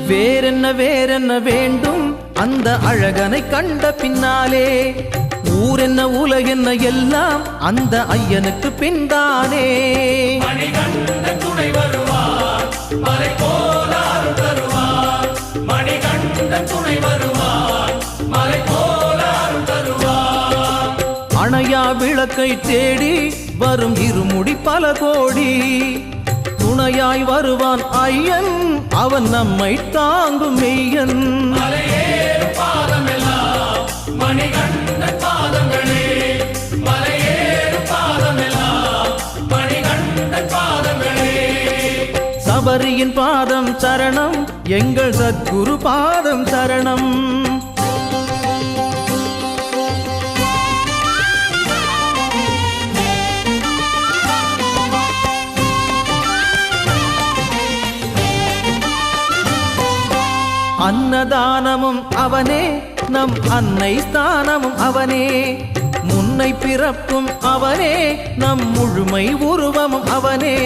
வேறென்ன வேண்டும் அந்த அழகனை கண்ட பின்னாலே, ஊரென்ன உலகென்ன எல்லாம் அந்த ஐயனுக்கு பின்தானே. மணிகண்டன் துணை வருவார், மலை போல அருள் தருவார். மணிகண்டன் துணை வருவார், மலை போல அருள் தருவார். அணையா விளக்கை தேடி வரும் இருமுடி பல கோடி, துணையாய் வருவான் ஐயன், அவன் நம்மை தாங்கும் மெய்யன். மலையேறும் பாதமெல்லாம் மணிகண்டன் பாதங்களே, மலையேறும் பாதமெல்லாம் மணிகண்டன் பாதங்களே. சபரியின் பாதம் சரணம், எங்கள் சத்குரு பாதம் சரணம். அன்னதானமும் அவனே, நம் அன்னை ஸ்தானமும் அவனே, முன்னை பிறப்பும் அவனே, நம் முழுமை உருவமும் அவனே.